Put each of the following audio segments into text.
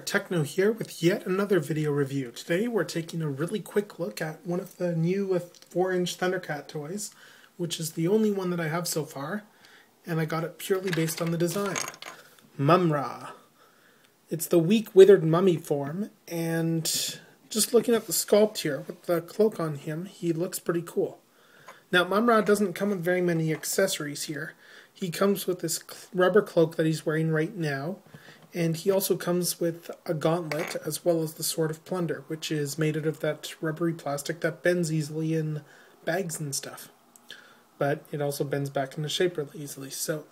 Tekno here with yet another video review. Today we're taking a really quick look at one of the new 4-inch Thundercat toys, which is the only one that I have so far, and I got it purely based on the design. Mumm-Ra. It's the weak withered mummy form, and just looking at the sculpt here with the cloak on him, he looks pretty cool. Now Mumm-Ra doesn't come with very many accessories here. He comes with this rubber cloak that he's wearing right now, and he also comes with a gauntlet as well as the Sword of Plunder, which is made out of that rubbery plastic that bends easily in bags and stuff. But it also bends back into shape really easily. So,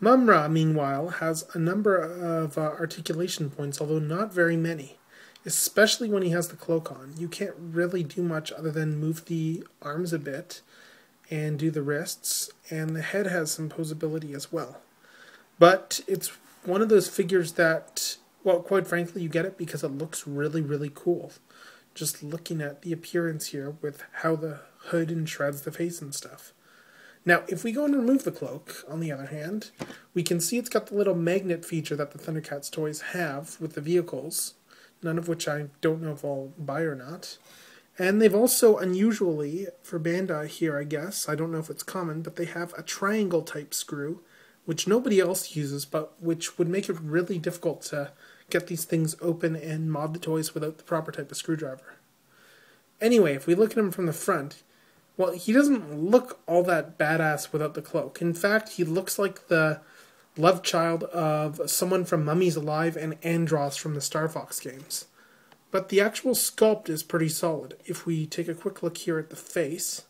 Mumm-Ra, meanwhile, has a number of articulation points, although not very many. Especially when he has the cloak on. You can't really do much other than move the arms a bit and do the wrists, and the head has some posability as well. But it's one of those figures that, well, quite frankly, you get it because it looks really, really cool. Just looking at the appearance here with how the hood enshrouds the face and stuff. Now, if we go and remove the cloak, on the other hand, we can see it's got the little magnet feature that the Thundercats toys have with the vehicles, none of which I don't know if I'll buy or not. And they've also, unusually, for Bandai here, I guess, I don't know if it's common, but they have a triangle type screw, which nobody else uses, but which would make it really difficult to get these things open and mod the toys without the proper type of screwdriver. Anyway, if we look at him from the front, well, he doesn't look all that badass without the cloak. In fact, he looks like the love child of someone from Mummies Alive and Andros from the Star Fox games. But the actual sculpt is pretty solid. If we take a quick look here at the face,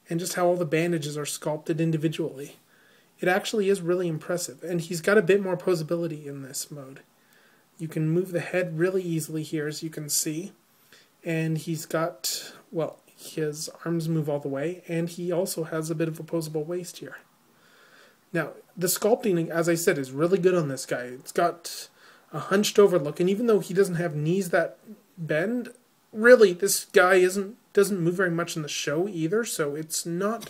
and just how all the bandages are sculpted individually, it actually is really impressive, and he's got a bit more posability in this mode. You can move the head really easily here, as you can see, and he's got, well, his arms move all the way, and he also has a bit of a posable waist here. Now, the sculpting, as I said, is really good on this guy. It's got a hunched over look, and even though he doesn't have knees that bend, really, this guy doesn't move very much in the show either, so it's not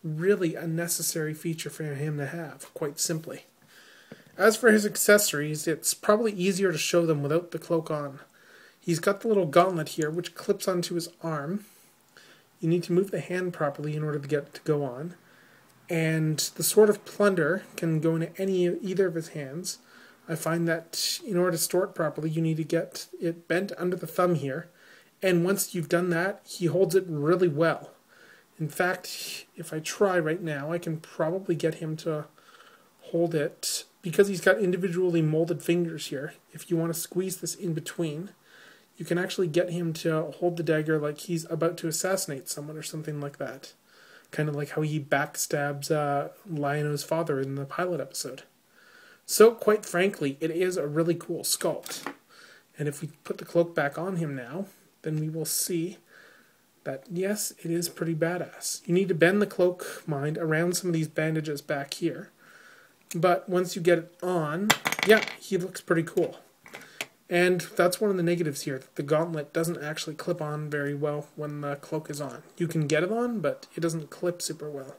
really a necessary feature for him to have, quite simply. As for his accessories, it's probably easier to show them without the cloak on. He's got the little gauntlet here, which clips onto his arm. You need to move the hand properly in order to get it to go on. And the Sword of Plunder can go into either of his hands. I find that in order to store it properly, you need to get it bent under the thumb here. And once you've done that, he holds it really well. In fact, if I try right now, I can probably get him to hold it, because he's got individually molded fingers here. If you want to squeeze this in between, you can actually get him to hold the dagger like he's about to assassinate someone or something like that. Kind of like how he backstabs Lion-O's father in the pilot episode. So, quite frankly, it is a really cool sculpt. And if we put the cloak back on him now, then we will see that, yes, it is pretty badass. You need to bend the cloak, mind, around some of these bandages back here. But once you get it on, yeah, he looks pretty cool. And that's one of the negatives here, that the gauntlet doesn't actually clip on very well when the cloak is on. You can get it on, but it doesn't clip super well.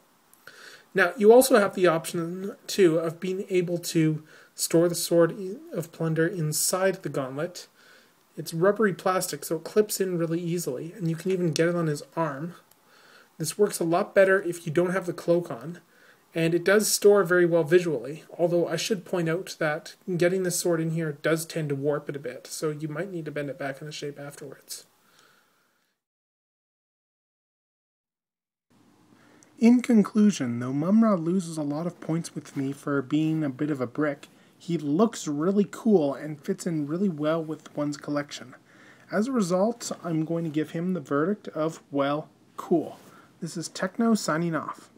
Now, you also have the option, too, of being able to store the Sword of Plunder inside the gauntlet. It's rubbery plastic, so it clips in really easily, and you can even get it on his arm. This works a lot better if you don't have the cloak on, and it does store very well visually, although I should point out that getting this sword in here does tend to warp it a bit, so you might need to bend it back into shape afterwards. In conclusion, though Mumm-Ra loses a lot of points with me for being a bit of a brick, he looks really cool and fits in really well with one's collection. As a result, I'm going to give him the verdict of, well, cool. This is Tekno signing off.